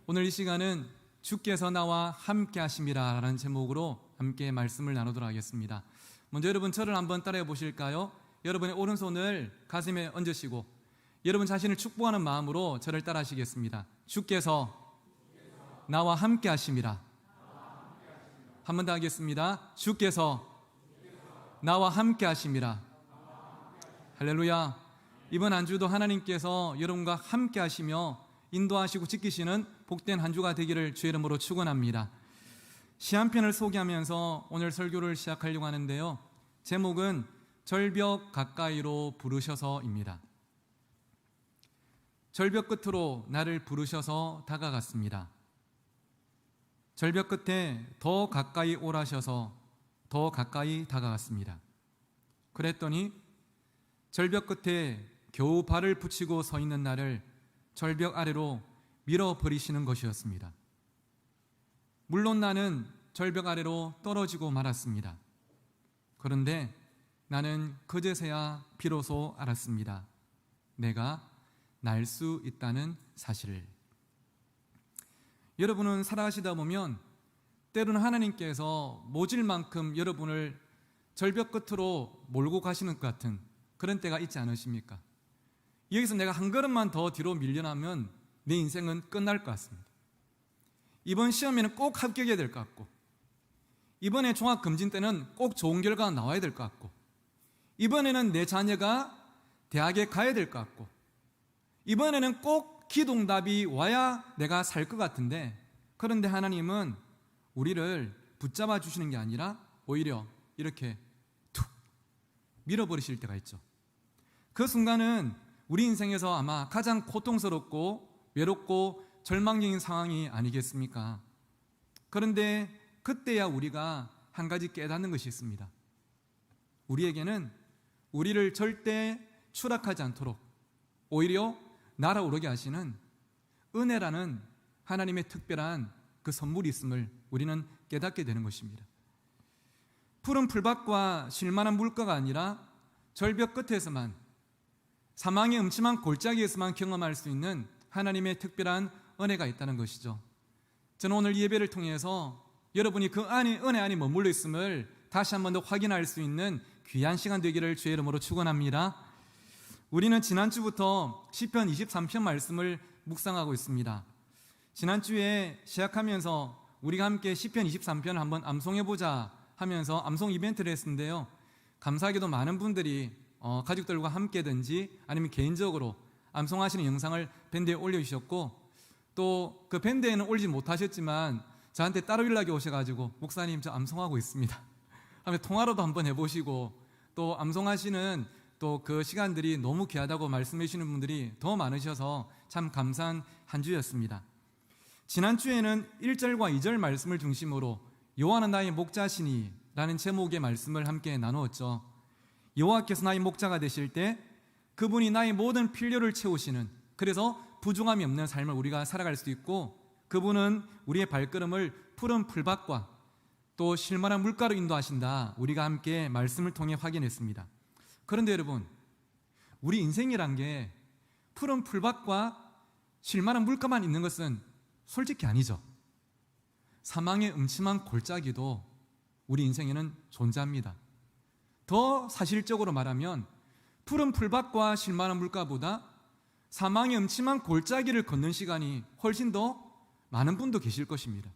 오늘 이 시간은 주께서 나와 함께 하심이라 라는 제목으로 함께 말씀을 나누도록 하겠습니다. 먼저 여러분 저를 한번 따라해 보실까요? 여러분의 오른손을 가슴에 얹으시고 여러분 자신을 축복하는 마음으로 저를 따라 하시겠습니다. 주께서 나와 함께 하심이라. 한 번 더 하겠습니다. 주께서 나와 함께 하심이라. 할렐루야. 이번 한 주도 하나님께서 여러분과 함께 하시며 인도하시고 지키시는 복된 한 주가 되기를 주의 이름으로 축원합니다. 시 한 편을 소개하면서 오늘 설교를 시작하려고 하는데요, 제목은 절벽 가까이로 부르셔서입니다. 절벽 끝으로 나를 부르셔서 다가갔습니다. 절벽 끝에 더 가까이 오라셔서 더 가까이 다가갔습니다. 그랬더니 절벽 끝에 겨우 발을 붙이고 서 있는 나를 절벽 아래로 밀어버리시는 것이었습니다. 물론 나는 절벽 아래로 떨어지고 말았습니다. 그런데 나는 그제서야 비로소 알았습니다. 내가 날 수 있다는 사실을. 여러분은 살아가시다 보면 때로는 하나님께서 모질 만큼 여러분을 절벽 끝으로 몰고 가시는 것 같은 그런 때가 있지 않으십니까? 여기서 내가 한 걸음만 더 뒤로 밀려나면 내 인생은 끝날 것 같습니다. 이번 시험에는 꼭 합격해야 될 것 같고, 이번에 종합검진 때는 꼭 좋은 결과가 나와야 될 것 같고, 이번에는 내 자녀가 대학에 가야 될 것 같고, 이번에는 꼭 기도응답이 와야 내가 살 것 같은데, 그런데 하나님은 우리를 붙잡아 주시는 게 아니라 오히려 이렇게 툭 밀어버리실 때가 있죠. 그 순간은 우리 인생에서 아마 가장 고통스럽고 외롭고 절망적인 상황이 아니겠습니까? 그런데 그때야 우리가 한 가지 깨닫는 것이 있습니다. 우리에게는 우리를 절대 추락하지 않도록 오히려 날아오르게 하시는 은혜라는 하나님의 특별한 그 선물이 있음을 우리는 깨닫게 되는 것입니다. 푸른 풀밭과 실만한 물가가 아니라 절벽 끝에서만, 사망의 음침한 골짜기에서만 경험할 수 있는 하나님의 특별한 은혜가 있다는 것이죠. 저는 오늘 이 예배를 통해서 여러분이 그 안에, 은혜 안에 머물러 있음을 다시 한 번 더 확인할 수 있는 귀한 시간 되기를 주의 이름으로 축원합니다. 우리는 지난주부터 시편 23편 말씀을 묵상하고 있습니다. 지난주에 시작하면서 우리가 함께 시편 23편을 한번 암송해보자 하면서 암송 이벤트를 했는데요, 감사하게도 많은 분들이 가족들과 함께든지 아니면 개인적으로 암송하시는 영상을 밴드에 올려주셨고, 또 그 밴드에는 올리지 못하셨지만 저한테 따로 연락이 오셔가지고 목사님 저 암송하고 있습니다 하면 통화로도 한번 해보시고, 또 암송하시는 또 그 시간들이 너무 귀하다고 말씀해 주시는 분들이 더 많으셔서 참 감사한 한 주였습니다. 지난주에는 1절과 2절 말씀을 중심으로 여호와는 나의 목자시니 라는 제목의 말씀을 함께 나누었죠. 여호와께서 나의 목자가 되실 때 그분이 나의 모든 필요를 채우시는, 그래서 부족함이 없는 삶을 우리가 살아갈 수 있고, 그분은 우리의 발걸음을 푸른 풀밭과 또 실만한 물가로 인도하신다, 우리가 함께 말씀을 통해 확인했습니다. 그런데 여러분, 우리 인생이란 게 푸른 풀밭과 실만한 물가만 있는 것은 솔직히 아니죠. 사망의 음침한 골짜기도 우리 인생에는 존재합니다. 더 사실적으로 말하면 푸른 풀밭과 실만한 물가보다 사망의 음침한 골짜기를 걷는 시간이 훨씬 더 많은 분도 계실 것입니다.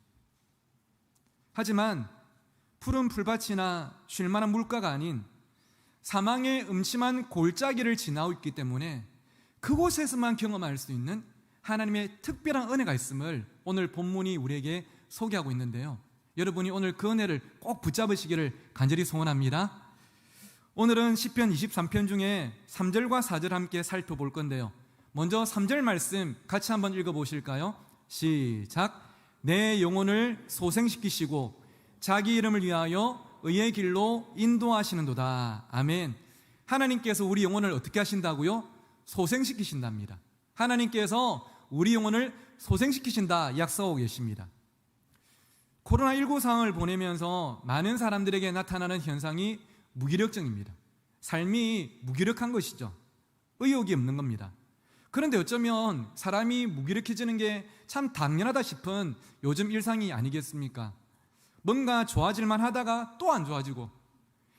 하지만 푸른 풀밭이나 쉴만한 물가가 아닌 사망의 음침한 골짜기를 지나고 있기 때문에 그곳에서만 경험할 수 있는 하나님의 특별한 은혜가 있음을 오늘 본문이 우리에게 소개하고 있는데요, 여러분이 오늘 그 은혜를 꼭 붙잡으시기를 간절히 소원합니다. 오늘은 시편 23편 중에 3절과 4절 함께 살펴볼 건데요, 먼저 3절 말씀 같이 한번 읽어보실까요? 시작. 내 영혼을 소생시키시고 자기 이름을 위하여 의의 길로 인도하시는도다. 아멘. 하나님께서 우리 영혼을 어떻게 하신다고요? 소생시키신답니다. 하나님께서 우리 영혼을 소생시키신다 약속하고 계십니다. 코로나19 상황을 보내면서 많은 사람들에게 나타나는 현상이 무기력증입니다. 삶이 무기력한 것이죠. 의욕이 없는 겁니다. 그런데 어쩌면 사람이 무기력해지는 게 참 당연하다 싶은 요즘 일상이 아니겠습니까? 뭔가 좋아질만 하다가 또 안 좋아지고,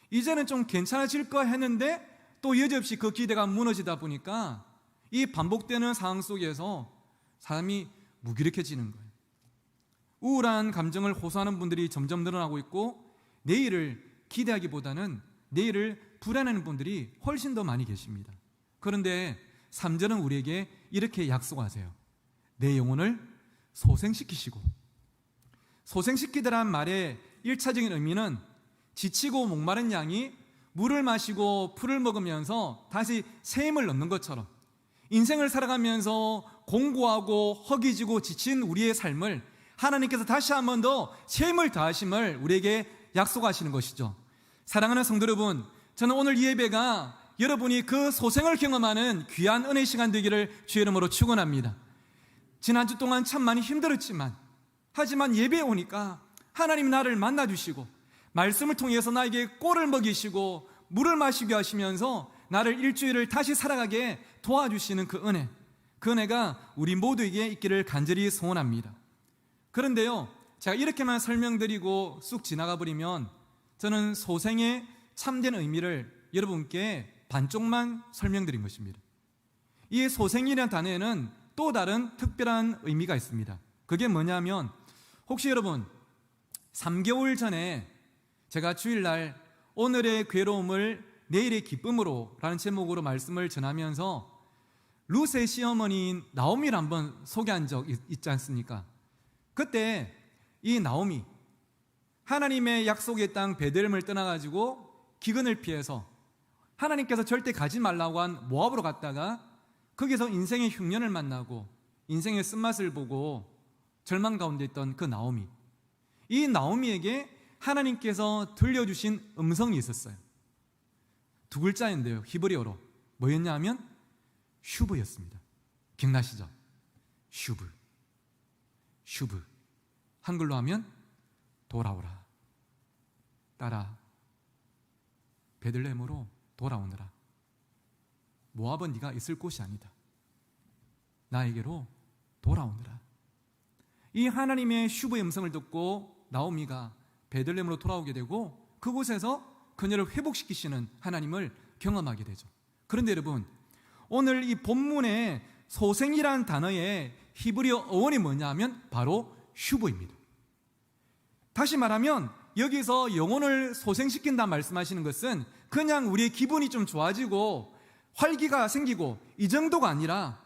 이제는 좀 괜찮아질 거 했는데 또 여지없이 그 기대가 무너지다 보니까 이 반복되는 상황 속에서 사람이 무기력해지는 거예요. 우울한 감정을 호소하는 분들이 점점 늘어나고 있고, 내일을 기대하기보다는 내일을 불안해하는 분들이 훨씬 더 많이 계십니다. 그런데 3절은 우리에게 이렇게 약속하세요. 내 영혼을 소생시키시고. 소생시키더란 말의 1차적인 의미는 지치고 목마른 양이 물을 마시고 풀을 먹으면서 다시 새 힘을 얻는 것처럼, 인생을 살아가면서 공고하고 허기지고 지친 우리의 삶을 하나님께서 다시 한 번 더 새 힘을 더하심을 우리에게 약속하시는 것이죠. 사랑하는 성도 여러분, 저는 오늘 이 예배가 여러분이 그 소생을 경험하는 귀한 은혜의 시간 되기를 주의 이름으로 축원합니다. 지난주 동안 참 많이 힘들었지만, 하지만 예배에 오니까 하나님이 나를 만나주시고 말씀을 통해서 나에게 꼴을 먹이시고 물을 마시게 하시면서 나를 일주일을 다시 살아가게 도와주시는 그 은혜가 우리 모두에게 있기를 간절히 소원합니다. 그런데요, 제가 이렇게만 설명드리고 쑥 지나가 버리면 저는 소생의 참된 의미를 여러분께 반쪽만 설명드린 것입니다. 이 소생이라는 단어에는 또 다른 특별한 의미가 있습니다. 그게 뭐냐면, 혹시 여러분 3개월 전에 제가 주일날 오늘의 괴로움을 내일의 기쁨으로 라는 제목으로 말씀을 전하면서 룻의 시어머니인 나오미를 한번 소개한 적 있지 않습니까? 그때 이 나오미, 하나님의 약속의 땅 베들레헴을 떠나가지고 기근을 피해서 하나님께서 절대 가지 말라고 한 모압으로 갔다가 거기서 인생의 흉년을 만나고 인생의 쓴맛을 보고 절망 가운데 있던 그 나오미, 이 나오미에게 하나님께서 들려주신 음성이 있었어요. 2글자인데요, 히브리어로 뭐였냐 하면 슈브였습니다. 기억나시죠? 슈브. 한글로 하면 돌아오라, 따라 베들레헴으로 돌아오느라. 모압은 네가 있을 곳이 아니다, 나에게로 돌아오느라. 이 하나님의 슈브의 음성을 듣고 나오미가 베들레헴으로 돌아오게 되고, 그곳에서 그녀를 회복시키시는 하나님을 경험하게 되죠. 그런데 여러분, 오늘 이 본문의 소생이라는 단어의 히브리어 어원이 뭐냐 하면 바로 슈브입니다. 다시 말하면 여기서 영혼을 소생시킨다 말씀하시는 것은 그냥 우리의 기분이 좀 좋아지고 활기가 생기고 이 정도가 아니라,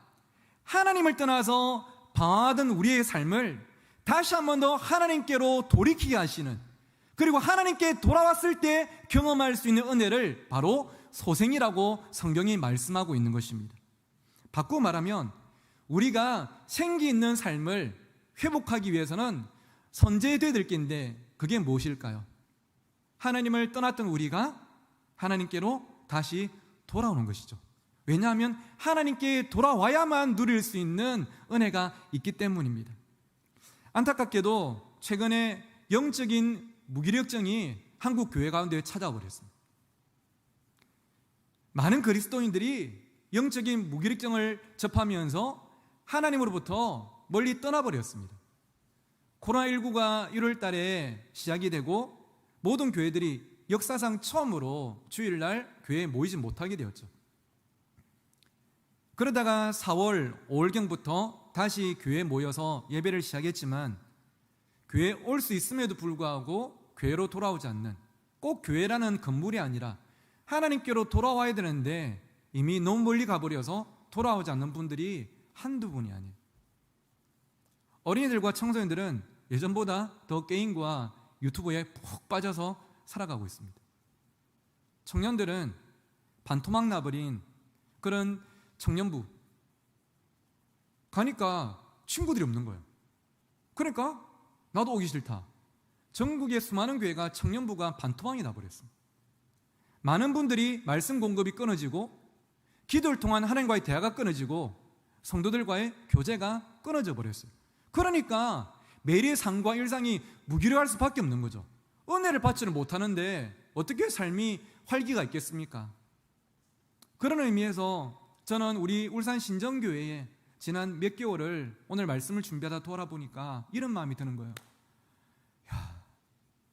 하나님을 떠나서 방황하던 우리의 삶을 다시 한 번 더 하나님께로 돌이키게 하시는, 그리고 하나님께 돌아왔을 때 경험할 수 있는 은혜를 바로 소생이라고 성경이 말씀하고 있는 것입니다. 바꾸어 말하면 우리가 생기 있는 삶을 회복하기 위해서는 선제되어야 될 게 있는데, 그게 무엇일까요? 하나님을 떠났던 우리가 하나님께로 다시 돌아오는 것이죠. 왜냐하면 하나님께 돌아와야만 누릴 수 있는 은혜가 있기 때문입니다. 안타깝게도 최근에 영적인 무기력증이 한국 교회 가운데 찾아와 버렸습니다. 많은 그리스도인들이 영적인 무기력증을 접하면서 하나님으로부터 멀리 떠나버렸습니다. 코로나19가 1월 달에 시작이 되고 모든 교회들이 역사상 처음으로 주일날 교회에 모이지 못하게 되었죠. 그러다가 4월 5월경부터 다시 교회에 모여서 예배를 시작했지만, 교회에 올 수 있음에도 불구하고 교회로 돌아오지 않는, 꼭 교회라는 건물이 아니라 하나님께로 돌아와야 되는데 이미 너무 멀리 가버려서 돌아오지 않는 분들이 한두 분이 아니에요. 어린이들과 청소년들은 예전보다 더 게임과 유튜브에 푹 빠져서 살아가고 있습니다. 청년들은 반토막 나버린 그런 청년부 가니까 친구들이 없는 거예요. 그러니까 나도 오기 싫다. 전국의 수많은 교회가 청년부가 반토막이 나버렸습니다. 많은 분들이 말씀 공급이 끊어지고 기도를 통한 하나님과의 대화가 끊어지고 성도들과의 교제가 끊어져 버렸어요. 그러니까 매일의 삶과 일상이 무기력할 수밖에 없는 거죠. 은혜를 받지를 못하는데 어떻게 삶이 활기가 있겠습니까? 그런 의미에서 저는 우리 울산 신정교회에 지난 몇 개월을 오늘 말씀을 준비하다 돌아보니까 이런 마음이 드는 거예요. 야,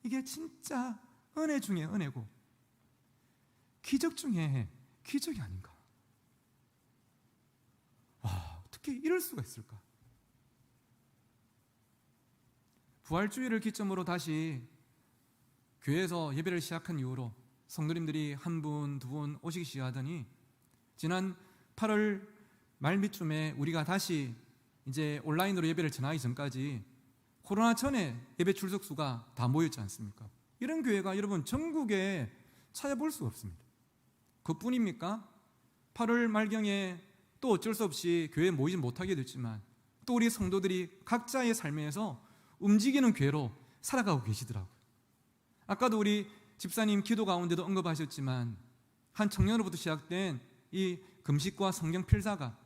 이게 진짜 은혜 중에 은혜고 기적 중에 기적이 아닌가. 와, 어떻게 이럴 수가 있을까. 부활주의를 기점으로 다시 교회에서 예배를 시작한 이후로 성도님들이 한 분, 두 분 오시기 시작하더니 지난 8월 말미쯤에 우리가 다시 이제 온라인으로 예배를 전하기 전까지 코로나 전에 예배 출석수가 다 모였지 않습니까? 이런 교회가 여러분 전국에 찾아볼 수가 없습니다. 그뿐입니까? 8월 말경에 또 어쩔 수 없이 교회에 모이지 못하게 됐지만 또 우리 성도들이 각자의 삶에서 움직이는 교회로 살아가고 계시더라고요. 아까도 우리 집사님 기도 가운데도 언급하셨지만 한 청년으로부터 시작된 이 금식과 성경 필사가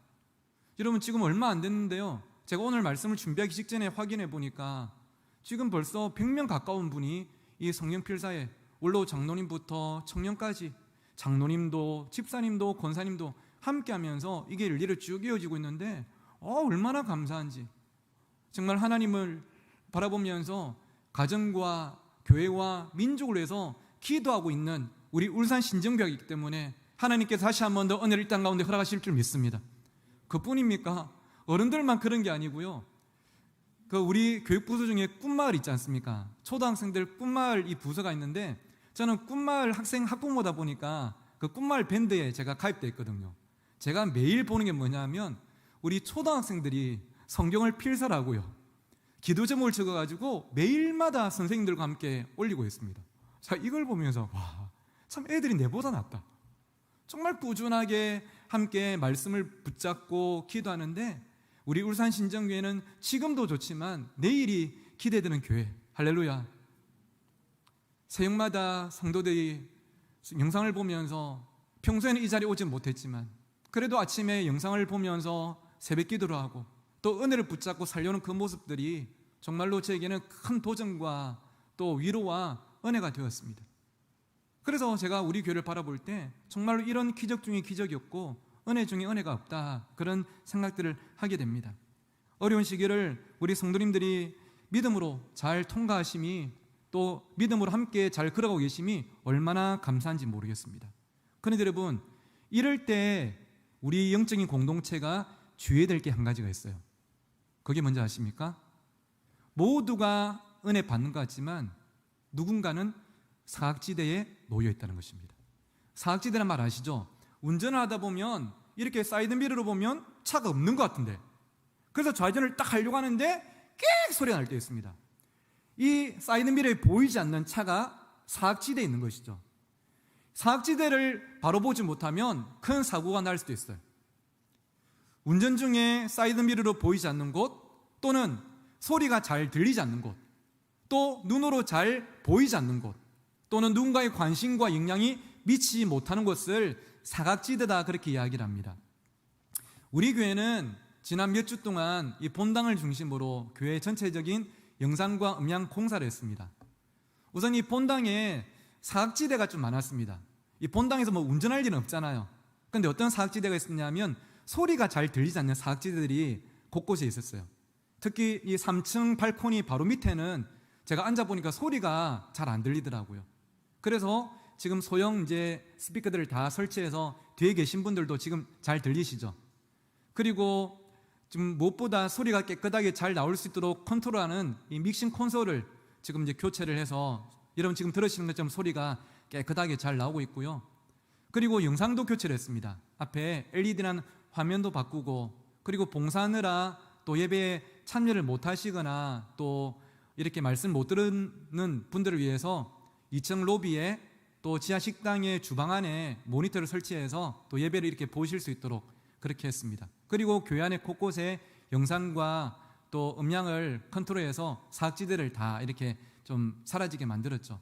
여러분 지금 얼마 안 됐는데요, 제가 오늘 말씀을 준비하기 직전에 확인해 보니까 지금 벌써 100명 가까운 분이 이 성경 필사에 원로 장로님부터 청년까지 장로님도 집사님도 권사님도 함께 하면서 이게 일일이 쭉 이어지고 있는데 얼마나 감사한지 정말 하나님을 바라보면서 가정과 교회와 민족을 위해서 기도하고 있는 우리 울산 신정교회이기 때문에 하나님께서 다시 한 번 더 은혜를 이 땅 가운데 허락하실 줄 믿습니다. 그뿐입니까? 어른들만 그런 게 아니고요, 그 우리 교육부서 중에 꿈마을 있지 않습니까? 초등학생들 꿈마을 이 부서가 있는데 저는 꿈마을 학생 학부모다 보니까 그 꿈마을 밴드에 제가 가입되어 있거든요. 제가 매일 보는 게 뭐냐면 우리 초등학생들이 성경을 필사하고요, 기도 제목을 적어가지고 매일마다 선생님들과 함께 올리고 있습니다. 자, 이걸 보면서 와, 참 애들이 내보다 낫다. 정말 꾸준하게 함께 말씀을 붙잡고 기도하는데 우리 울산 신정교회는 지금도 좋지만 내일이 기대되는 교회. 할렐루야. 새벽마다 성도들이 영상을 보면서 평소에는 이 자리에 오지 못했지만 그래도 아침에 영상을 보면서 새벽 기도를 하고 또 은혜를 붙잡고 살려는 그 모습들이 정말로 저에게는 큰 도전과 또 위로와 은혜가 되었습니다. 그래서 제가 우리 교회를 바라볼 때 정말로 이런 기적 중에 기적이었고 은혜 중에 은혜가 없다, 그런 생각들을 하게 됩니다. 어려운 시기를 우리 성도님들이 믿음으로 잘 통과하심이 또 믿음으로 함께 잘 걸어가고 계심이 얼마나 감사한지 모르겠습니다. 그런데 여러분, 이럴 때 우리 영적인 공동체가 주의해야 될 게 한 가지가 있어요. 그게 뭔지 아십니까? 모두가 은혜 받는 것 같지만 누군가는 사각지대에 놓여 있다는 것입니다. 사각지대란 말 아시죠? 운전을 하다 보면 이렇게 사이드미러로 보면 차가 없는 것 같은데, 그래서 좌회전을 딱 하려고 하는데 끽 소리가 날 때 있습니다. 이 사이드미러에 보이지 않는 차가 사각지대에 있는 것이죠. 사각지대를 바로 보지 못하면 큰 사고가 날 수도 있어요. 운전 중에 사이드미러로 보이지 않는 곳, 또는 소리가 잘 들리지 않는 곳, 또 눈으로 잘 보이지 않는 곳, 또는 누군가의 관심과 영향이 미치지 못하는 곳을 사각지대다, 그렇게 이야기를 합니다. 우리 교회는 지난 몇 주 동안 이 본당을 중심으로 교회 전체적인 영상과 음향 공사를 했습니다. 우선 이 본당에 사각지대가 좀 많았습니다. 이 본당에서 뭐 운전할 일은 없잖아요. 그런데 어떤 사각지대가 있었냐면 소리가 잘 들리지 않는 사각지대들이 곳곳에 있었어요. 특히 이 3층 발코니 바로 밑에는 제가 앉아보니까 소리가 잘 안 들리더라고요. 그래서 지금 소형 이제 스피커들을 다 설치해서 뒤에 계신 분들도 지금 잘 들리시죠? 그리고 지금 무엇보다 소리가 깨끗하게 잘 나올 수 있도록 컨트롤하는 이 믹싱 콘솔을 지금 이제 교체를 해서 여러분 지금 들으시는 것처럼 소리가 깨끗하게 잘 나오고 있고요. 그리고 영상도 교체를 했습니다. 앞에 LED란 화면도 바꾸고, 그리고 봉사하느라 또 예배에 참여를 못 하시거나 또 이렇게 말씀 못 듣는 분들을 위해서 2층 로비에 또 지하 식당의 주방 안에 모니터를 설치해서 또 예배를 이렇게 보실 수 있도록 그렇게 했습니다. 그리고 교회 안에 곳곳에 영상과 또 음향을 컨트롤해서 사각지대를 다 이렇게 좀 사라지게 만들었죠.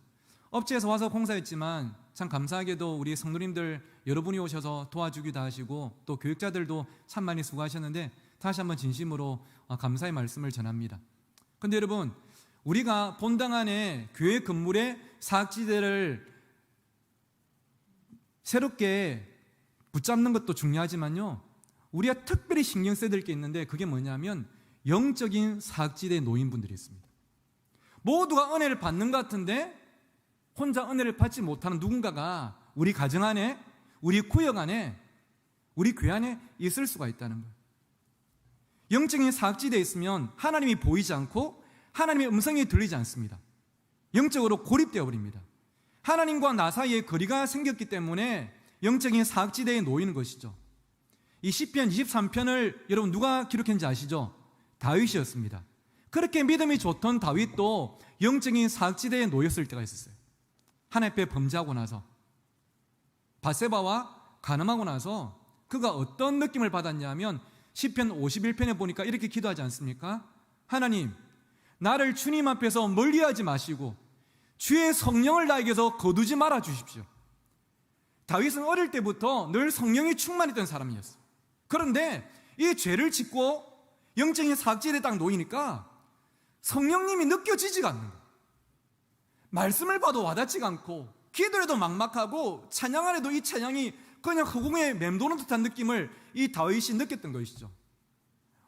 업체에서 와서 공사했지만 참 감사하게도 우리 성도님들 여러분이 오셔서 도와주기도 하시고 또 교육자들도 참 많이 수고하셨는데 다시 한번 진심으로 감사의 말씀을 전합니다. 그런데 여러분, 우리가 본당 안에 교회 건물의 사각지대를 새롭게 붙잡는 것도 중요하지만요, 우리가 특별히 신경 써야 될 게 있는데 그게 뭐냐면 영적인 사각지대에 놓인 분들이 있습니다. 모두가 은혜를 받는 것 같은데 혼자 은혜를 받지 못하는 누군가가 우리 가정 안에, 우리 구역 안에, 우리 교회 안에 있을 수가 있다는 거예요. 영적인 사각지대에 있으면 하나님이 보이지 않고 하나님의 음성이 들리지 않습니다. 영적으로 고립되어 버립니다. 하나님과 나 사이에 거리가 생겼기 때문에 영적인 사각지대에 놓이는 것이죠. 이 시편 23편을 여러분 누가 기록했는지 아시죠? 다윗이었습니다. 그렇게 믿음이 좋던 다윗도 영적인 사각지대에 놓였을 때가 있었어요. 하나님 앞에 범죄하고 나서, 밧세바와 간음하고 나서 그가 어떤 느낌을 받았냐면 시편 51편에 보니까 이렇게 기도하지 않습니까? 하나님, 나를 주님 앞에서 멀리하지 마시고 주의 성령을 나에게서 거두지 말아 주십시오. 다윗은 어릴 때부터 늘 성령이 충만했던 사람이었어요. 그런데 이 죄를 짓고 영적인 사각지대에 딱 놓이니까 성령님이 느껴지지가 않는 거예요. 말씀을 봐도 와닿지가 않고 기도해도 막막하고 찬양 안에도 이 찬양이 그냥 허공에 맴도는 듯한 느낌을 이 다윗이 느꼈던 것이죠.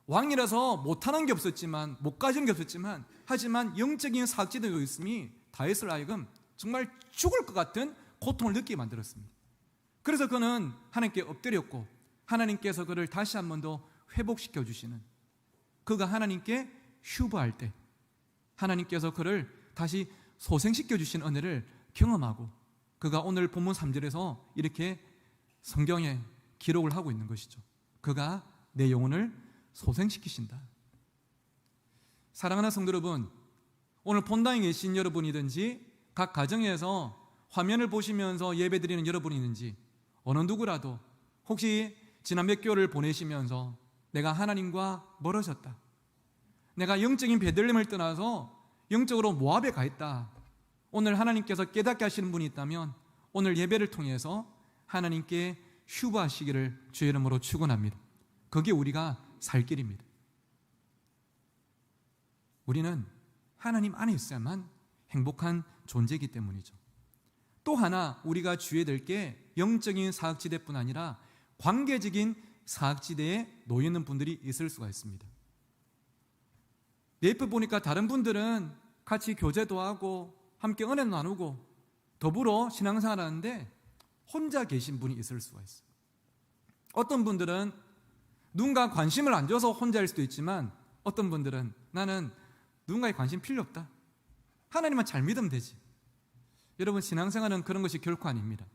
왕이라서 못하는 게 없었지만, 못 가지는 게 없었지만, 하지만 영적인 사각지대에 놓였음이 다윗을 하여금 정말 죽을 것 같은 고통을 느끼게 만들었습니다. 그래서 그는 하나님께 엎드렸고 하나님께서 그를 다시 한 번 더 회복시켜 주시는, 그가 하나님께 휴부할 때 하나님께서 그를 다시 소생시켜 주신 은혜를 경험하고 그가 오늘 본문 3절에서 이렇게 성경에 기록을 하고 있는 것이죠. 그가 내 영혼을 소생시키신다. 사랑하는 성도 여러분, 오늘 본당에 계신 여러분이든지 각 가정에서 화면을 보시면서 예배드리는 여러분이든지 어느 누구라도 혹시 지난 몇 개월을 보내시면서 내가 하나님과 멀어졌다, 내가 영적인 베들레헴을 떠나서 영적으로 모압에 가 있다, 오늘 하나님께서 깨닫게 하시는 분이 있다면 오늘 예배를 통해서 하나님께 휴부하시기를 주의 이름으로 축원합니다. 그게 우리가 살 길입니다. 우리는 하나님 안에 있어야만 행복한 존재이기 때문이죠. 또 하나 우리가 주의해야 될 게 영적인 사각지대뿐 아니라 관계적인 사각지대에 놓여있는 분들이 있을 수가 있습니다. 내 옆에 보니까 다른 분들은 같이 교제도 하고 함께 은혜도 나누고 더불어 신앙생활 하는데 혼자 계신 분이 있을 수가 있어요. 어떤 분들은 누군가 관심을 안 줘서 혼자일 수도 있지만 어떤 분들은 나는 누군가의 관심 필요 없다, 하나님만 잘 믿으면 되지. 여러분, 신앙생활은 그런 것이 결코 아닙니다.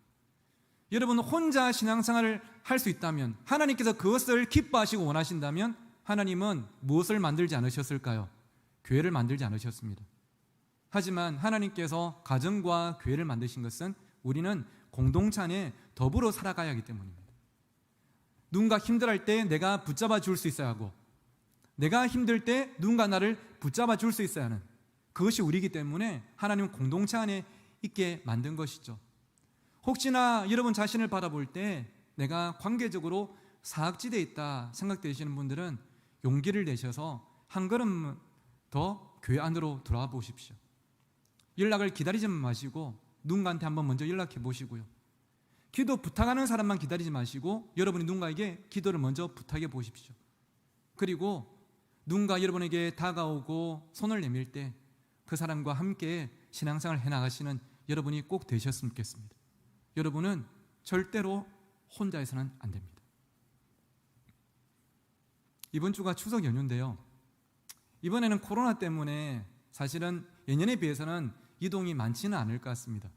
여러분 혼자 신앙생활을 할 수 있다면, 하나님께서 그것을 기뻐하시고 원하신다면 하나님은 무엇을 만들지 않으셨을까요? 교회를 만들지 않으셨습니다. 하지만 하나님께서 가정과 교회를 만드신 것은 우리는 공동체 안에 더불어 살아가야 하기 때문입니다. 누군가 힘들어할 때 내가 붙잡아 줄 수 있어야 하고, 내가 힘들 때 누군가 나를 붙잡아 줄 수 있어야 하는, 그것이 우리이기 때문에 하나님은 공동체 안에 있게 만든 것이죠. 혹시나 여러분 자신을 바라볼 때 내가 관계적으로 사각지대에 있다 생각되시는 분들은 용기를 내셔서 한 걸음 더 교회 안으로 들어와 보십시오. 연락을 기다리지 마시고 누군가한테 한번 먼저 연락해 보시고요. 기도 부탁하는 사람만 기다리지 마시고 여러분이 누군가에게 기도를 먼저 부탁해 보십시오. 그리고 누군가 여러분에게 다가오고 손을 내밀 때 그 사람과 함께 신앙생활을 해나가시는 여러분이 꼭 되셨으면 좋겠습니다. 여러분은 절대로 혼자 해서는 안 됩니다. 이번 주가 추석 연휴인데요, 이번에는 코로나 때문에 사실은 예년에 비해서는 이동이 많지는 않을 것 같습니다.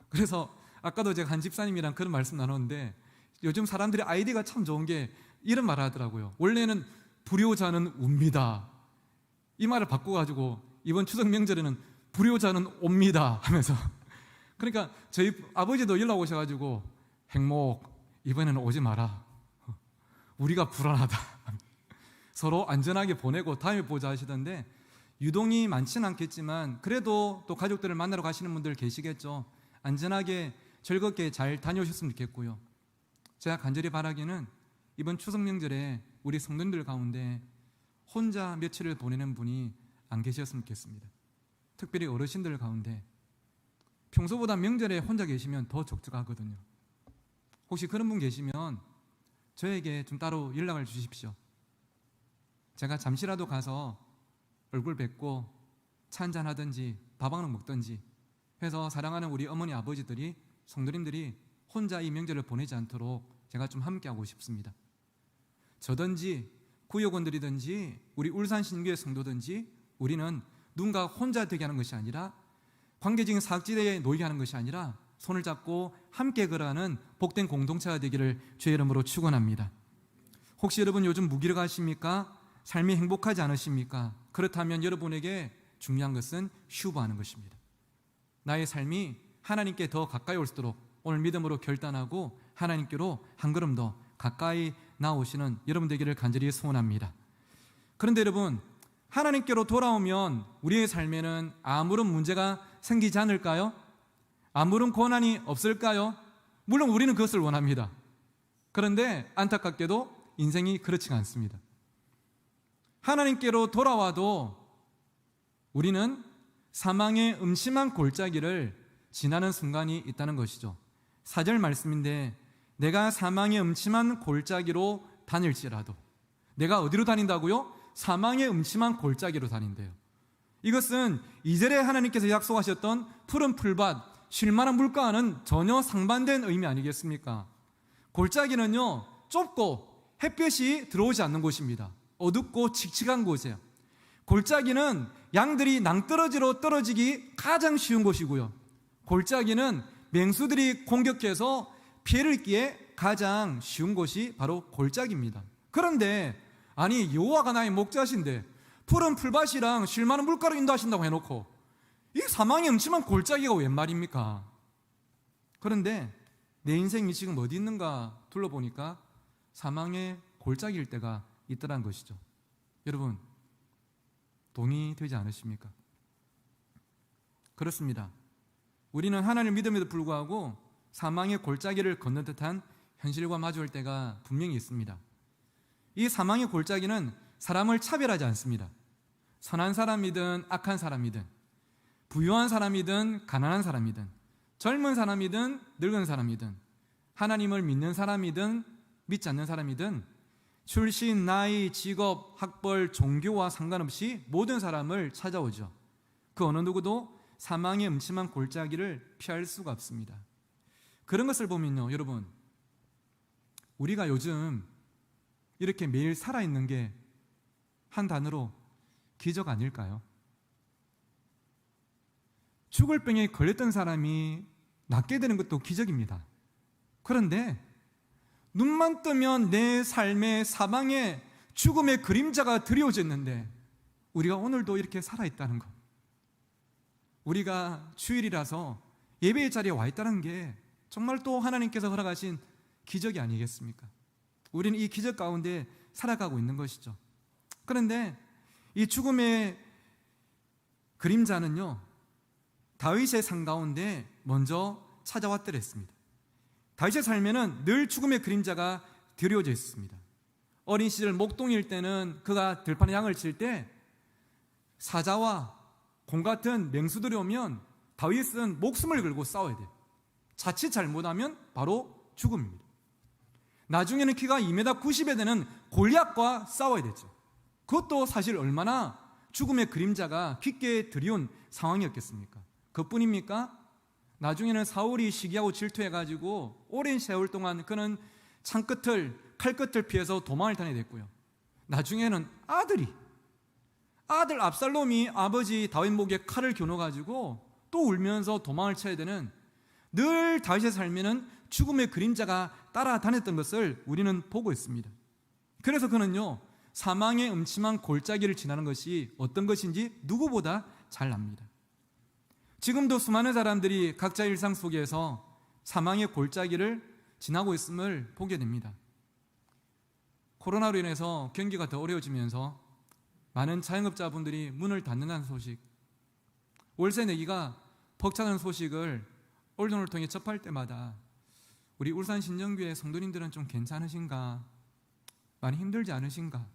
그래서 아까도 제가 한 집사님이랑 그런 말씀 나눴는데 요즘 사람들이 아이디어가 참 좋은 게 이런 말을 하더라고요. 원래는 불효자는 웁니다, 이 말을 바꿔가지고 이번 추석 명절에는 불효자는 옵니다 하면서, 그러니까 저희 아버지도 연락 오셔가지고 행목 이번에는 오지 마라, 우리가 불안하다, 서로 안전하게 보내고 다음에 보자 하시던데, 유동이 많지는 않겠지만 그래도 또 가족들을 만나러 가시는 분들 계시겠죠. 안전하게 즐겁게 잘 다녀오셨으면 좋겠고요. 제가 간절히 바라기는 이번 추석 명절에 우리 성도님들 가운데 혼자 며칠을 보내는 분이 안 계셨으면 좋겠습니다. 특별히 어르신들 가운데 평소보다 명절에 혼자 계시면 더 적적하거든요. 혹시 그런 분 계시면 저에게 좀 따로 연락을 주십시오. 제가 잠시라도 가서 얼굴 뵙고 차 한잔 하든지 밥 한 그릇 먹든지 해서 사랑하는 우리 어머니 아버지들이, 성도님들이 혼자 이 명절을 보내지 않도록 제가 좀 함께하고 싶습니다. 저든지 구역원들이든지 우리 울산 신교회 성도든지 우리는 누군가 혼자 되게 하는 것이 아니라, 관계적인 사각지대에 놓이게 하는 것이 아니라 손을 잡고 함께 걸어가는 복된 공동체가 되기를 주의 이름으로 축원합니다. 혹시 여러분 요즘 무기력하십니까? 삶이 행복하지 않으십니까? 그렇다면 여러분에게 중요한 것은 휴보하는 것입니다. 나의 삶이 하나님께 더 가까이 올수록 오늘 믿음으로 결단하고 하나님께로 한 걸음 더 가까이 나오시는 여러분 되기를 간절히 소원합니다. 그런데 여러분, 하나님께로 돌아오면 우리의 삶에는 아무런 문제가 생기지 않을까요? 아무런 고난이 없을까요? 물론 우리는 그것을 원합니다. 그런데 안타깝게도 인생이 그렇지가 않습니다. 하나님께로 돌아와도 우리는 사망의 음침한 골짜기를 지나는 순간이 있다는 것이죠. 4절 말씀인데, 내가 사망의 음침한 골짜기로 다닐지라도. 내가 어디로 다닌다고요? 사망의 음침한 골짜기로 다닌대요. 이것은 2절에 하나님께서 약속하셨던 푸른 풀밭, 쉴만한 물가와는 전혀 상반된 의미 아니겠습니까? 골짜기는요, 좁고 햇볕이 들어오지 않는 곳입니다. 어둡고 칙칙한 곳이에요. 골짜기는 양들이 낭떠러지로 떨어지기 가장 쉬운 곳이고요, 골짜기는 맹수들이 공격해서 피해를 입기에 가장 쉬운 곳이 바로 골짜기입니다. 그런데 아니, 여호와가 나의 목자신데 푸른 풀밭이랑 쉴만한 물가로 인도하신다고 해놓고 이 사망의 음침한 골짜기가 웬 말입니까? 그런데 내 인생이 지금 어디 있는가 둘러보니까 사망의 골짜기일 때가 있더란 것이죠. 여러분, 동의되지 않으십니까? 그렇습니다. 우리는 하나님을 믿음에도 불구하고 사망의 골짜기를 걷는 듯한 현실과 마주할 때가 분명히 있습니다. 이 사망의 골짜기는 사람을 차별하지 않습니다. 선한 사람이든 악한 사람이든, 부유한 사람이든 가난한 사람이든, 젊은 사람이든 늙은 사람이든, 하나님을 믿는 사람이든 믿지 않는 사람이든, 출신, 나이, 직업, 학벌, 종교와 상관없이 모든 사람을 찾아오죠. 그 어느 누구도 사망의 음침한 골짜기를 피할 수가 없습니다. 그런 것을 보면요, 여러분, 우리가 요즘 이렇게 매일 살아있는 게 한 단어로 기적 아닐까요? 죽을 병에 걸렸던 사람이 낫게 되는 것도 기적입니다. 그런데 눈만 뜨면 내 삶의 사망의 죽음의 그림자가 드리워졌는데 우리가 오늘도 이렇게 살아있다는 것, 우리가 주일이라서 예배의 자리에 와 있다는 게 정말 또 하나님께서 허락하신 기적이 아니겠습니까? 우리는 이 기적 가운데 살아가고 있는 것이죠. 그런데 이 죽음의 그림자는요, 다윗의 상 가운데 먼저 찾아왔더랬습니다. 다윗의 삶에는 늘 죽음의 그림자가 드리워져 있습니다. 어린 시절 목동일 때는 그가 들판에 양을 칠 때 사자와 공 같은 맹수들이 오면 다윗은 목숨을 걸고 싸워야 돼요. 자칫 잘못하면 바로 죽음입니다. 나중에는 키가 2m 90에 되는 골리앗과 싸워야 되죠. 그것도 사실 얼마나 죽음의 그림자가 깊게 드리운 상황이었겠습니까? 그뿐입니까? 나중에는 사울이 시기하고 질투해가지고 오랜 세월 동안 그는 창끝을, 칼끝을 피해서 도망을 다니게 됐고요. 나중에는 아들 압살롬이 아버지 다윗 목에 칼을 겨눠가지고 또 울면서 도망을 쳐야 되는, 늘 다윗의 삶에는 죽음의 그림자가 따라다녔던 것을 우리는 보고 있습니다. 그래서 그는요, 사망의 음침한 골짜기를 지나는 것이 어떤 것인지 누구보다 잘 압니다. 지금도 수많은 사람들이 각자 일상 속에서 사망의 골짜기를 지나고 있음을 보게 됩니다. 코로나로 인해서 경기가 더 어려워지면서 많은 자영업자분들이 문을 닫는다는 소식, 월세 내기가 벅차는 소식을 언론을 통해 접할 때마다 우리 울산 신정교회 성도님들은 좀 괜찮으신가? 많이 힘들지 않으신가?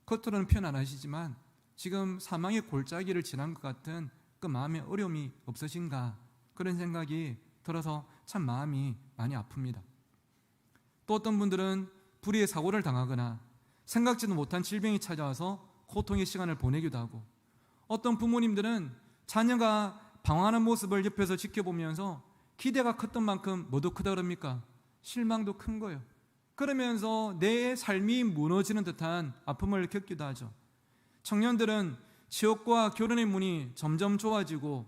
겉으로는 표현 안 하시지만 지금 사망의 골짜기를 지난 것 같은 그 마음의 어려움이 없으신가? 그런 생각이 들어서 참 마음이 많이 아픕니다. 또 어떤 분들은 불의의 사고를 당하거나 생각지도 못한 질병이 찾아와서 고통의 시간을 보내기도 하고, 어떤 부모님들은 자녀가 방황하는 모습을 옆에서 지켜보면서 기대가 컸던 만큼 뭐도 크다 그럽니까? 실망도 큰 거예요. 그러면서 내 삶이 무너지는 듯한 아픔을 겪기도 하죠. 청년들은 취업과 결혼의 문이 점점 좁아지고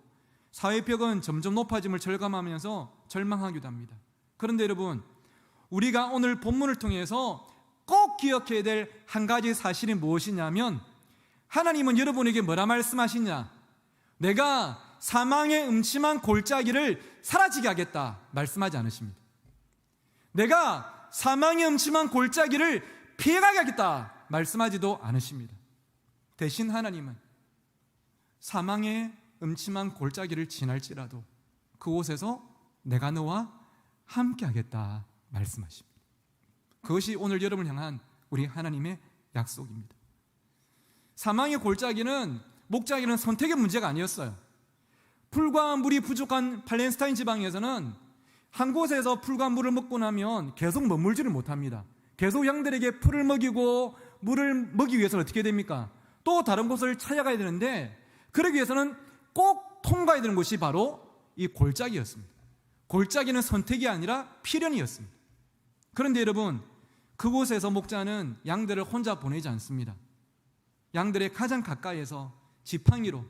사회벽은 점점 높아짐을 절감하면서 절망하기도 합니다. 그런데 여러분, 우리가 오늘 본문을 통해서 꼭 기억해야 될 한 가지 사실이 무엇이냐면, 하나님은 여러분에게 뭐라 말씀하시냐? 내가 사망의 음침한 골짜기를 사라지게 하겠다 말씀하지 않으십니다. 내가 사망의 음침한 골짜기를 피해가게 하겠다 말씀하지도 않으십니다. 대신 하나님은 사망의 음침한 골짜기를 지날지라도 그곳에서 내가 너와 함께 하겠다 말씀하십니다. 그것이 오늘 여러분을 향한 우리 하나님의 약속입니다. 사망의 골짜기는, 목자기는 선택의 문제가 아니었어요. 풀과 물이 부족한 팔레스타인 지방에서는 한 곳에서 풀과 물을 먹고 나면 계속 머물지를 못합니다. 계속 양들에게 풀을 먹이고 물을 먹이기 위해서는 어떻게 됩니까? 또 다른 곳을 찾아가야 되는데, 그러기 위해서는 꼭 통과해야 되는 곳이 바로 이 골짜기였습니다. 골짜기는 선택이 아니라 필연이었습니다. 그런데 여러분, 그곳에서 목자는 양들을 혼자 보내지 않습니다. 양들의 가장 가까이에서 지팡이로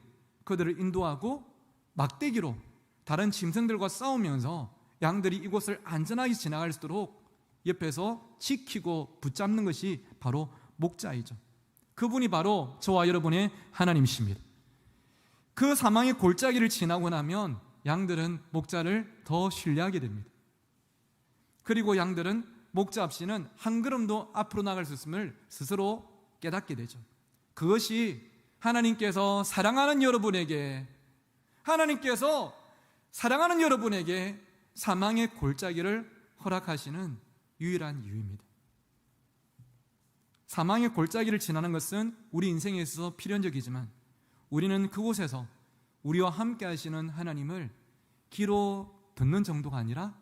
그들을 인도하고 막대기로 다른 짐승들과 싸우면서 양들이 이곳을 안전하게 지나갈 수 있도록 옆에서 지키고 붙잡는 것이 바로 목자이죠. 그분이 바로 저와 여러분의 하나님이십니다. 그 사망의 골짜기를 지나고 나면 양들은 목자를 더 신뢰하게 됩니다. 그리고 양들은 목자 없이는 한 걸음도 앞으로 나갈 수 없음을 스스로 깨닫게 되죠. 그것이 하나님께서 사랑하는 여러분에게 사망의 골짜기를 허락하시는 유일한 이유입니다. 사망의 골짜기를 지나는 것은 우리 인생에 있어서 필연적이지만, 우리는 그곳에서 우리와 함께 하시는 하나님을 귀로 듣는 정도가 아니라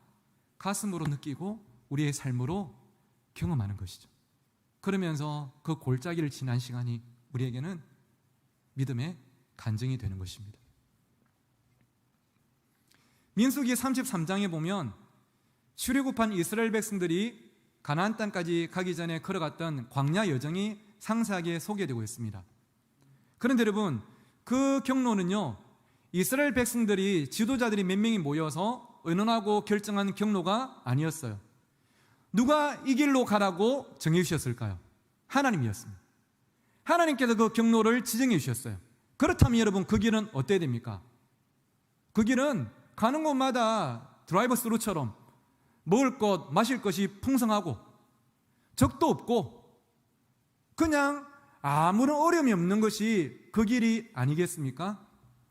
가슴으로 느끼고 우리의 삶으로 경험하는 것이죠. 그러면서 그 골짜기를 지난 시간이 우리에게는 믿음의 간증이 되는 것입니다. 민수기 33장에 보면 출애굽한 이스라엘 백성들이 가나안 땅까지 가기 전에 걸어갔던 광야 여정이 상세하게 소개되고 있습니다. 그런데 여러분, 그 경로는요, 이스라엘 백성들이, 지도자들이 몇 명이 모여서 의논하고 결정한 경로가 아니었어요. 누가 이 길로 가라고 정해 주셨을까요? 하나님이었습니다. 하나님께서 그 경로를 지정해 주셨어요. 그렇다면 여러분, 그 길은 어때야 됩니까? 그 길은 가는 곳마다 드라이브 스루처럼 먹을 것, 마실 것이 풍성하고 적도 없고 그냥 아무런 어려움이 없는 것이 그 길이 아니겠습니까?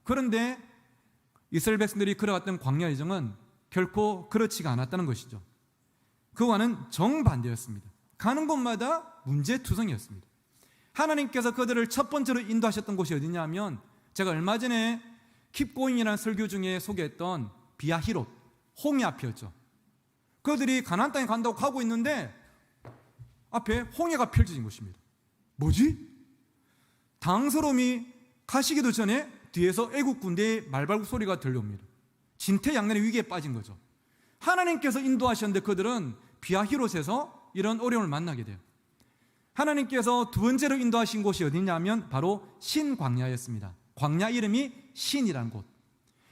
그런데 이스라엘 백성들이 걸어갔던 광야 여정은 결코 그렇지가 않았다는 것이죠. 그와는 정반대였습니다. 가는 곳마다 문제투성이었습니다. 하나님께서 그들을 첫 번째로 인도하셨던 곳이 어디냐면, 제가 얼마 전에 킵고잉이라는 설교 중에 소개했던 비아히롯, 홍해 앞이었죠. 그들이 가나안 땅에 간다고 가고 있는데 앞에 홍해가 펼쳐진 것입니다. 뭐지? 당스러움이 가시기도 전에 뒤에서 애국 군대의 말발굽 소리가 들려옵니다. 진퇴양난의 위기에 빠진 거죠. 하나님께서 인도하셨는데 그들은 비아히롯에서 이런 어려움을 만나게 돼요. 하나님께서 두 번째로 인도하신 곳이 어디냐면 바로 신광야였습니다. 광야 이름이 신이라는 곳.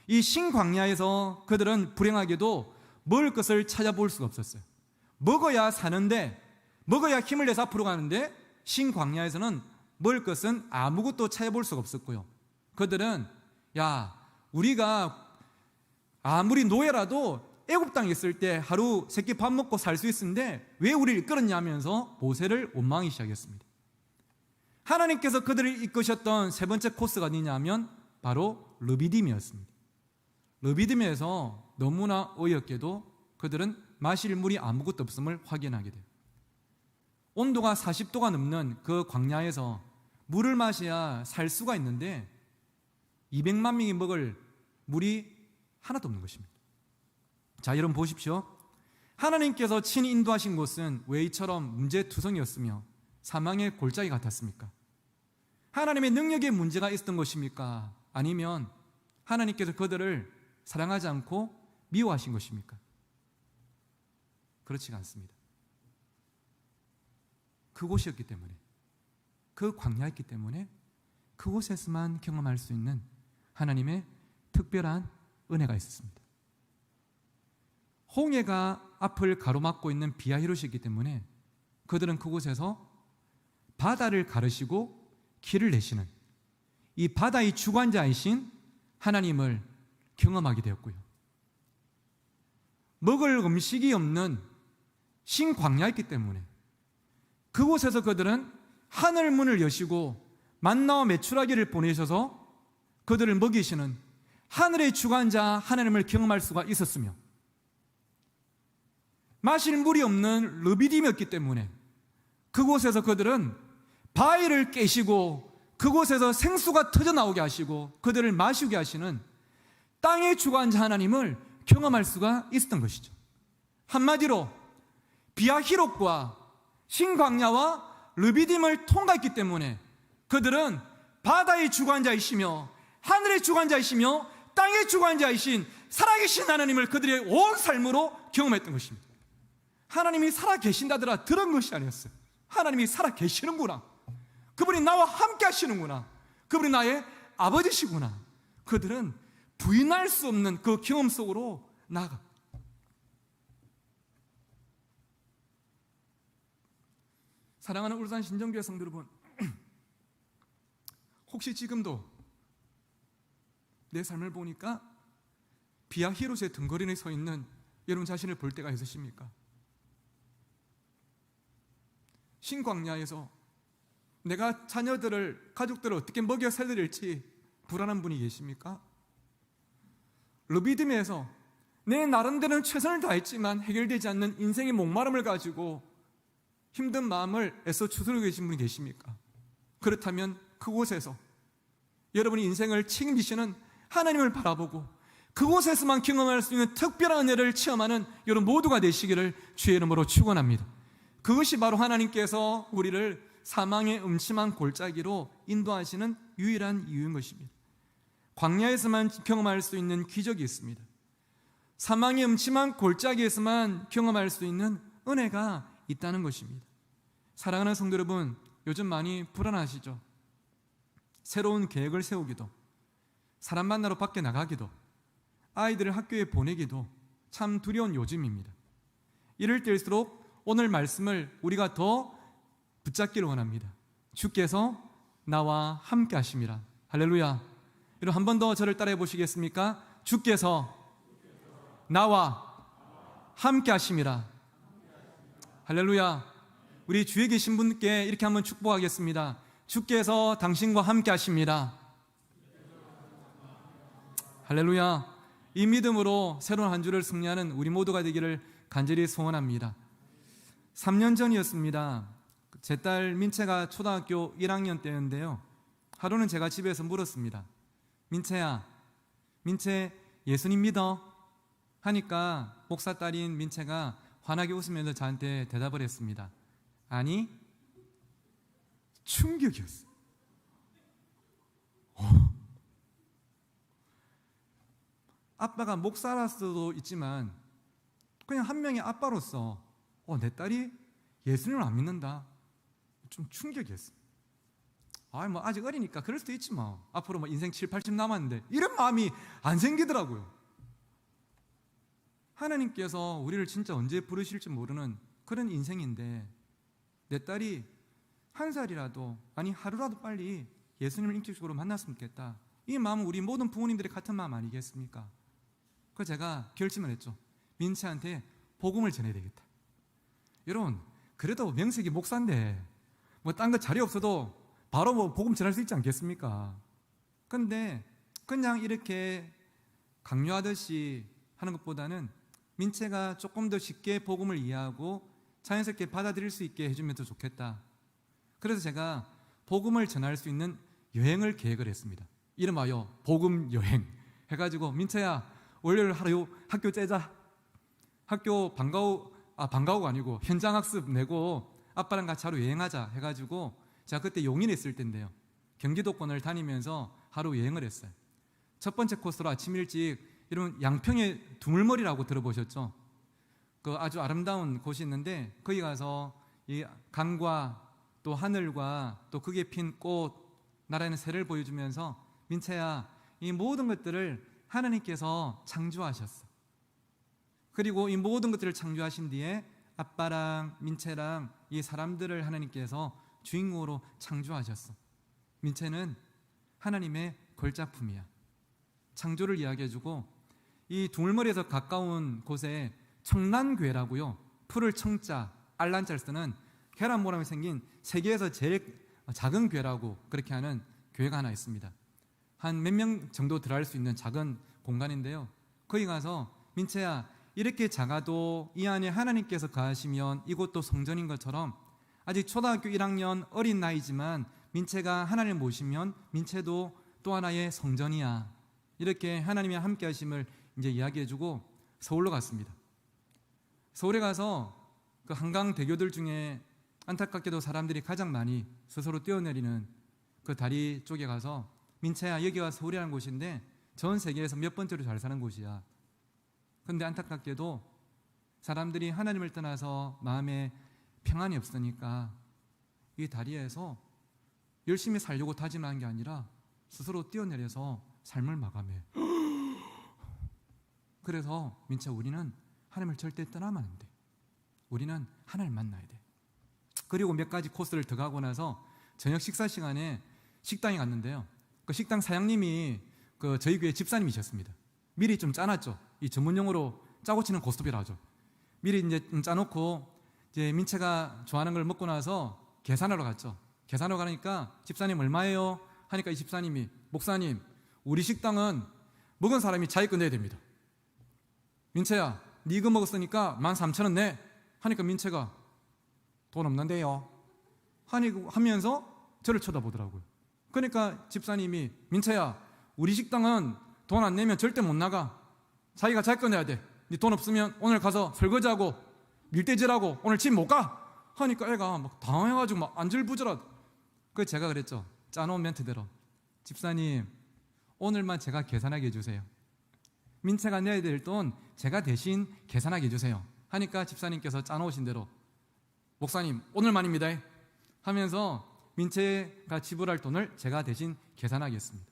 이 신광야에서 그들은 불행하게도 먹을 것을 찾아볼 수가 없었어요. 먹어야 사는데, 먹어야 힘을 내서 앞으로 가는데 신광야에서는 먹을 것은 아무것도 찾아볼 수가 없었고요. 그들은 우리가 아무리 노예라도 애굽 땅에 있을 때 하루 세끼 밥 먹고 살 수 있었는데 왜 우리를 이끌었냐면서 모세를 원망하기 시작했습니다. 하나님께서 그들을 이끄셨던 세 번째 코스가 어디냐면 바로 르비딤이었습니다. 르비딤에서 너무나 어이없게도 그들은 마실 물이 아무것도 없음을 확인하게 돼요. 온도가 40도가 넘는 그 광야에서 물을 마셔야 살 수가 있는데 200만 명이 먹을 물이 하나도 없는 것입니다. 자, 여러분 보십시오. 하나님께서 친히 인도하신 곳은 왜 이처럼 문제투성이었으며 사망의 골짜기 같았습니까? 하나님의 능력에 문제가 있었던 것입니까? 아니면 하나님께서 그들을 사랑하지 않고 미워하신 것입니까? 그렇지가 않습니다. 그곳이었기 때문에, 그 광야였기 때문에 그곳에서만 경험할 수 있는 하나님의 특별한 은혜가 있었습니다. 홍해가 앞을 가로막고 있는 비아히롯이기 때문에 그들은 그곳에서 바다를 가르시고 길을 내시는 이 바다의 주관자이신 하나님을 경험하게 되었고요. 먹을 음식이 없는 신광야였기 때문에 그곳에서 그들은 하늘 문을 여시고 만나와 메추라기를 보내셔서 그들을 먹이시는 하늘의 주관자 하나님을 경험할 수가 있었으며, 마실 물이 없는 르비딤이었기 때문에 그곳에서 그들은 바위를 깨시고 그곳에서 생수가 터져나오게 하시고 그들을 마시게 하시는 땅의 주관자 하나님을 경험할 수가 있었던 것이죠. 한마디로 비아히롯과 신광야와 르비딤을 통과했기 때문에 그들은 바다의 주관자이시며 하늘의 주관자이시며 땅의 주관자이신 살아계신 하나님을 그들의 온 삶으로 경험했던 것입니다. 하나님이 살아계신다더라 들은 것이 아니었어요. 하나님이 살아계시는구나, 그분이 나와 함께 하시는구나, 그분이 나의 아버지시구나, 그들은 부인할 수 없는 그 경험 속으로 나아가. 사랑하는 울산 신정교회 성도 여러분, 혹시 지금도 내 삶을 보니까 비아히롯의 등거리에 서 있는 여러분 자신을 볼 때가 있으십니까? 신광야에서 내가 자녀들을, 가족들을 어떻게 먹여 살릴지 불안한 분이 계십니까? 르비딤에서 내 나름대로는 최선을 다했지만 해결되지 않는 인생의 목마름을 가지고 힘든 마음을 애써 추스르고 계신 분이 계십니까? 그렇다면 그곳에서 여러분이 인생을 책임지시는 하나님을 바라보고 그곳에서만 경험할 수 있는 특별한 은혜를 체험하는 여러분 모두가 되시기를 주의 이름으로 축원합니다. 그것이 바로 하나님께서 우리를 사망의 음침한 골짜기로 인도하시는 유일한 이유인 것입니다. 광야에서만 경험할 수 있는 기적이 있습니다. 사망의 음침한 골짜기에서만 경험할 수 있는 은혜가 있다는 것입니다. 사랑하는 성도 여러분, 요즘 많이 불안하시죠? 새로운 계획을 세우기도, 사람 만나러 밖에 나가기도, 아이들을 학교에 보내기도 참 두려운 요즘입니다. 이럴 때일수록 오늘 말씀을 우리가 더 붙잡기를 원합니다. 주께서 나와 함께 하심이라. 할렐루야. 여러분 한 번 더 저를 따라해 보시겠습니까? 주께서 나와 함께 하심이라. 할렐루야. 우리 주위에 계신 분께 이렇게 한번 축복하겠습니다. 주께서 당신과 함께 하십니다. 할렐루야. 이 믿음으로 새로운 한 주를 승리하는 우리 모두가 되기를 간절히 소원합니다. 3년 전이었습니다. 제 딸 민채가 초등학교 1학년 때였는데요, 하루는 제가 집에서 물었습니다. 민채야, 민채 예수님 믿어? 하니까 목사 딸인 민채가 환하게 웃으면서 저한테 대답을 했습니다. 아니, 충격이었어요. 아빠가 목사랄 수도 있지만 그냥 한 명의 아빠로서 내 딸이 예수님을 안 믿는다, 좀 충격이었어요. 뭐 아직 어리니까 그럴 수도 있지 뭐, 앞으로 뭐 인생 7, 80 남았는데, 이런 마음이 안 생기더라고요. 하나님께서 우리를 진짜 언제 부르실지 모르는 그런 인생인데, 내 딸이 한 살이라도, 아니 하루라도 빨리 예수님을 인격적으로 만났으면 좋겠다, 이 마음은 우리 모든 부모님들의 같은 마음 아니겠습니까? 그래서 제가 결심을 했죠. 민채한테 복음을 전해야 되겠다. 여러분, 그래도 명색이 목사인데 뭐 딴 거 자리 없어도 바로 뭐 복음 전할 수 있지 않겠습니까? 근데 그냥 이렇게 강요하듯이 하는 것보다는 민채가 조금 더 쉽게 복음을 이해하고 자연스럽게 받아들일 수 있게 해주면 더 좋겠다. 그래서 제가 복음을 전할 수 있는 여행을 계획을 했습니다. 이름하여 복음 여행 해가지고, 민채야 월요일 하루 학교 째자 학교 방과후가 아니고 현장학습 내고 아빠랑 같이 하루 여행하자 해가지고 제가 그때 용인에 있을 때인데요. 경기도권을 다니면서 하루 여행을 했어요. 첫 번째 코스로 아침 일찍 이런 양평의 두물머리라고 들어보셨죠? 그 아주 아름다운 곳이 있는데 거기 가서 이 강과 또 하늘과 또 거기에 핀 꽃, 날아있는 새를 보여주면서 민채야, 이 모든 것들을 하나님께서 창조하셨어. 그리고 이 모든 것들을 창조하신 뒤에 아빠랑 민채랑 이 사람들을 하나님께서 주인공으로 창조하셨어. 민채는 하나님의 걸작품이야. 창조를 이야기해주고 이 두물머리에서 가까운 곳에 청란교회라고요. 풀을 청자, 알란자를 쓰는 계란 모양이 생긴 세계에서 제일 작은 교회라고 그렇게 하는 교회가 하나 있습니다. 한 몇 명 정도 들어갈 수 있는 작은 공간인데요. 거기 가서 민채야, 이렇게 작아도 이 안에 하나님께서 거하시면 이곳도 성전인 것처럼 아직 초등학교 1학년 어린 나이지만 민채가 하나님을 모시면 민채도 또 하나의 성전이야. 이렇게 하나님의 함께 하심을 이제 이야기해주고 서울로 갔습니다. 서울에 가서 그 한강대교들 중에 안타깝게도 사람들이 가장 많이 스스로 뛰어내리는 그 다리 쪽에 가서 민채야, 여기가 서울이라는 곳인데 전 세계에서 몇 번째로 잘 사는 곳이야. 그런데 안타깝게도 사람들이 하나님을 떠나서 마음에 평안이 없으니까 이 다리에서 열심히 살려고 다짐하는 게 아니라 스스로 뛰어내려서 삶을 마감해. 그래서 민채, 우리는 하나님을 절대 떠나면 안 돼. 우리는 하나님을 만나야 돼. 그리고 몇 가지 코스를 더 가고 나서 저녁 식사 시간에 식당에 갔는데요. 그 식당 사장님이 그 저희 교회 집사님이셨습니다. 미리 좀 짜놨죠. 이 전문용어로 짜고 치는 고스톱이라 하죠. 미리 이제 짜놓고 이제 민채가 좋아하는 걸 먹고 나서 계산하러 갔죠. 계산하러 가니까 집사님 얼마예요? 하니까 이 집사님이, 목사님, 우리 식당은 먹은 사람이 자기 거 내야 됩니다. 민채야, 네 이거 먹었으니까 13,000원 내. 하니까 민채가 돈 없는데요 하면서 저를 쳐다보더라고요. 그러니까 집사님이, 민채야, 우리 식당은 돈 안 내면 절대 못 나가. 자기가 자기 거 내야 돼. 네 돈 없으면 오늘 가서 설거지하고 밀대질하고 오늘 집 못 가. 하니까 애가 막 당황해가지고 막 안절부절하다. 그래서 제가 그랬죠. 짜놓은 멘트대로, 집사님, 오늘만 제가 계산하게 해주세요. 민채가 내야 될 돈 제가 대신 계산하게 해주세요. 하니까 집사님께서 짜놓으신 대로, 목사님, 오늘만입니다 하면서 민채가 지불할 돈을 제가 대신 계산하겠습니다.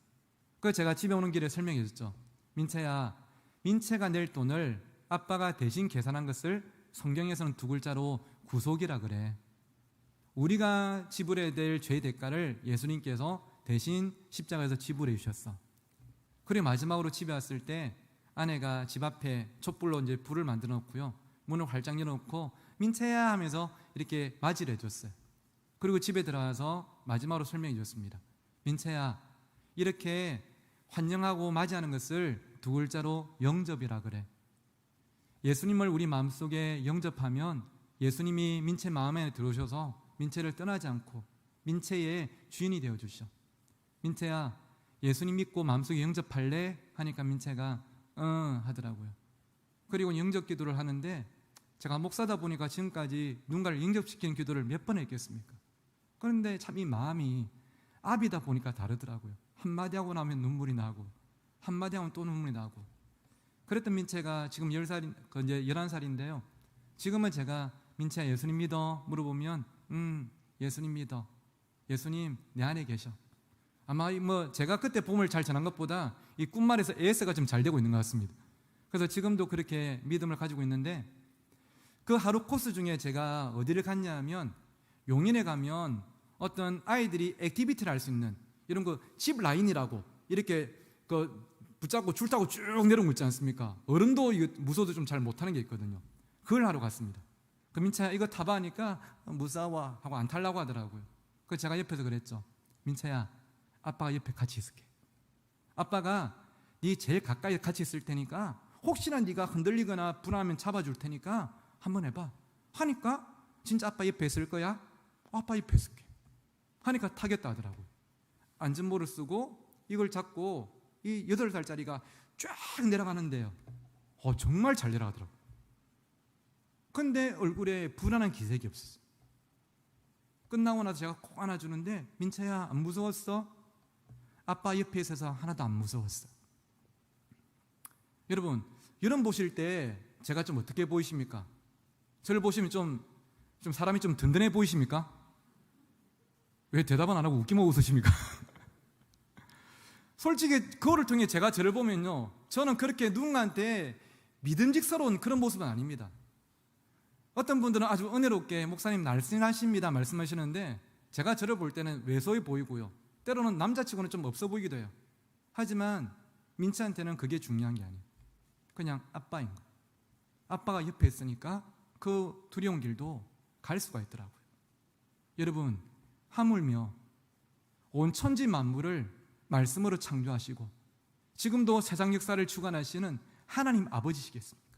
그래서 제가 집에 오는 길에 설명해 줬죠. 민채야, 민채가 낼 돈을 아빠가 대신 계산한 것을 성경에서는 두 글자로 구속이라 그래. 우리가 지불해야 될 죄의 대가를 예수님께서 대신 십자가에서 지불해 주셨어. 그리고 마지막으로 집에 왔을 때 아내가 집 앞에 촛불로 이제 불을 만들어 놓고요, 문을 활짝 열어놓고 민채야 하면서 이렇게 맞이를 해줬어요. 그리고 집에 들어가서 마지막으로 설명해 줬습니다. 민채야, 이렇게 환영하고 맞이하는 것을 두 글자로 영접이라 그래. 예수님을 우리 마음속에 영접하면 예수님이 민채 마음에 들어오셔서 민채를 떠나지 않고 민채의 주인이 되어주셔. 민채야, 예수님 믿고 마음속에 영접할래? 하니까 민채가 응 하더라고요. 그리고 영접 기도를 하는데 제가 목사다 보니까 지금까지 누군가를 영접시키는 기도를 몇 번 했겠습니까? 그런데 참 이 마음이 아비다 보니까 다르더라고요. 한마디 하고 나면 눈물이 나고 한마디 하면 또 눈물이 나고. 그랬던 민채가 지금 10살, 이제 11살인데요. 지금은 제가 민채야, 예수님 믿어? 물어보면 예수님 믿어. 예수님 내 안에 계셔. 아마 뭐 제가 그때 봄을 잘 전한 것보다 이 꿈말에서 AS가 좀 잘 되고 있는 것 같습니다. 그래서 지금도 그렇게 믿음을 가지고 있는데, 그 하루 코스 중에 제가 어디를 갔냐 하면 용인에 가면 어떤 아이들이 액티비티를 할 수 있는 이런 거 짚 라인이라고 이렇게 그 붙잡고 줄 타고 쭉 내려온 거 있지 않습니까? 어른도 이거 무서워도 좀 잘 못하는 게 있거든요. 그걸 하러 갔습니다. 그 민채야, 이거 타봐 하니까 무서워 하고 안 타려고 하더라고요. 그래서 제가 옆에서 그랬죠. 민채야, 아빠가 옆에 같이 있을게. 아빠가 네 제일 가까이 같이 있을 테니까 혹시나 네가 흔들리거나 불안하면 잡아줄 테니까 한번 해봐. 하니까 진짜 아빠 옆에 있을 거야? 아빠 옆에 있을게. 하니까 타겠다 하더라고요. 안전모를 쓰고 이걸 잡고 이 8살짜리가 쫙 내려가는데요. 정말 잘 내려가더라고요. 근데 얼굴에 불안한 기색이 없었어요. 끝나고 나서 제가 꼭 안아주는데 민채야 안 무서웠어? 아빠 옆에 있어서 하나도 안 무서웠어. 여러분 보실 때 제가 좀 어떻게 보이십니까? 저를 보시면 좀 사람이 좀 든든해 보이십니까? 왜 대답은 안 하고 웃기만 웃으십니까? 솔직히 그거를 통해 제가 저를 보면요, 저는 그렇게 누군가한테 믿음직스러운 그런 모습은 아닙니다. 어떤 분들은 아주 은혜롭게 목사님 날씬하십니다 말씀하시는데, 제가 저를 볼 때는 왜소해 보이고요, 때로는 남자치고는 좀 없어 보이기도 해요. 하지만 민치한테는 그게 중요한 게 아니에요. 그냥 아빠인 거. 아빠가 옆에 있으니까 그 두려운 길도 갈 수가 있더라고요. 여러분, 하물며 온 천지 만물을 말씀으로 창조하시고 지금도 세상 역사를 주관하시는 하나님 아버지시겠습니까?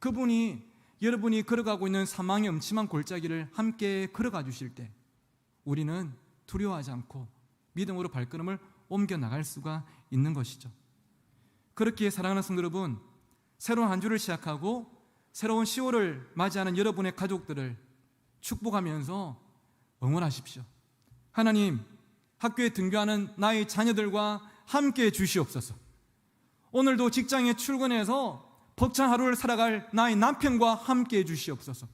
그분이 여러분이 걸어가고 있는 사망의 음침한 골짜기를 함께 걸어가 주실 때 우리는 두려워하지 않고 믿음으로 발걸음을 옮겨 나갈 수가 있는 것이죠. 그렇기에 사랑하는 성도 여러분, 새로운 한 주를 시작하고 새로운 10월을 맞이하는 여러분의 가족들을 축복하면서 응원하십시오. 하나님, 학교에 등교하는 나의 자녀들과 함께 주시옵소서. 오늘도 직장에 출근해서 벅찬 하루를 살아갈 나의 남편과 함께 주시옵소서.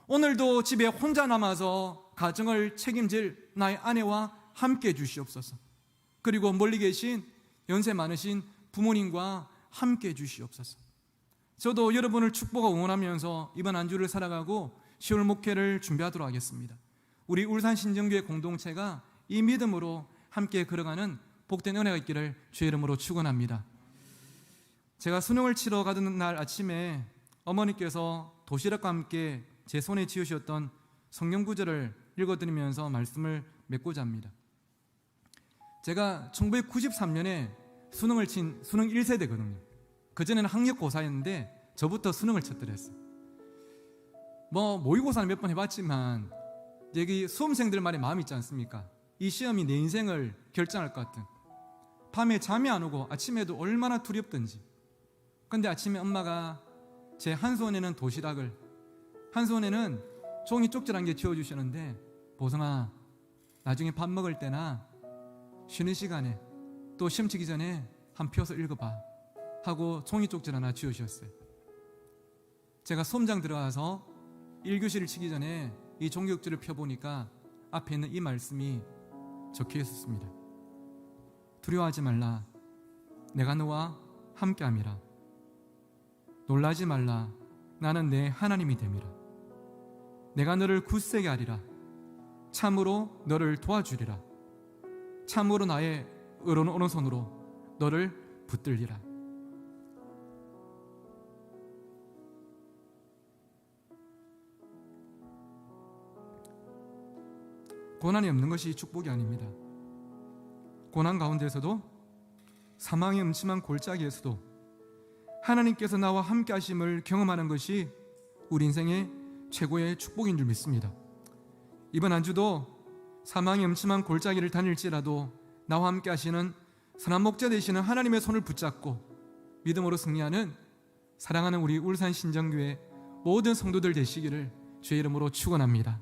오늘도 집에 혼자 남아서 가정을 책임질 나의 아내와 함께 주시옵소서. 그리고 멀리 계신 연세 많으신 부모님과 함께 주시옵소서. 저도 여러분을 축복하고 응원하면서 이번 한 주를 살아가고 10월 목회를 준비하도록 하겠습니다. 우리 울산신정교회 공동체가 이 믿음으로 함께 걸어가는 복된 은혜가 있기를 주의 이름으로 축원합니다. 제가 수능을 치러 가던 날 아침에 어머니께서 도시락과 함께 제 손에 지으셨던 성경 구절을 읽어드리면서 말씀을 맺고자 합니다. 제가 1993년에 수능을 친 수능 1세대거든요. 그전에는 학력고사였는데 저부터 수능을 쳤더랬어요. 모의고사는 몇 번 해봤지만 여기 수험생들 말에 마음이 있지 않습니까? 이 시험이 내 인생을 결정할 것 같은, 밤에 잠이 안 오고 아침에도 얼마나 두렵던지. 근데 아침에 엄마가 제 한 손에는 도시락을, 한 손에는 종이 쪽지란 게 쥐어주시는데, 보성아, 나중에 밥 먹을 때나 쉬는 시간에 또 시험 치기 전에 한 펴서 읽어봐 하고 종이 쪽지 하나 쥐어주셨어요. 제가 수험장 들어가서 1교시를 치기 전에 이 종교육지를 펴보니까 앞에 있는 이 말씀이 적혀 있었습니다. 두려워하지 말라, 내가 너와 함께함이라. 놀라지 말라, 나는 내 하나님이 됨이라. 내가 너를 굳세게 하리라. 참으로 너를 도와주리라. 참으로 나의 의로운 오른손으로 너를 붙들리라. 고난이 없는 것이 축복이 아닙니다. 고난 가운데서도, 사망의 음침한 골짜기에서도 하나님께서 나와 함께 하심을 경험하는 것이 우리 인생의 최고의 축복인 줄 믿습니다. 이번 한 주도 사망의 음침한 골짜기를 다닐지라도 나와 함께 하시는 선한 목자 되시는 하나님의 손을 붙잡고 믿음으로 승리하는 사랑하는 우리 울산 신정교회 모든 성도들 되시기를 주의 이름으로 축원합니다.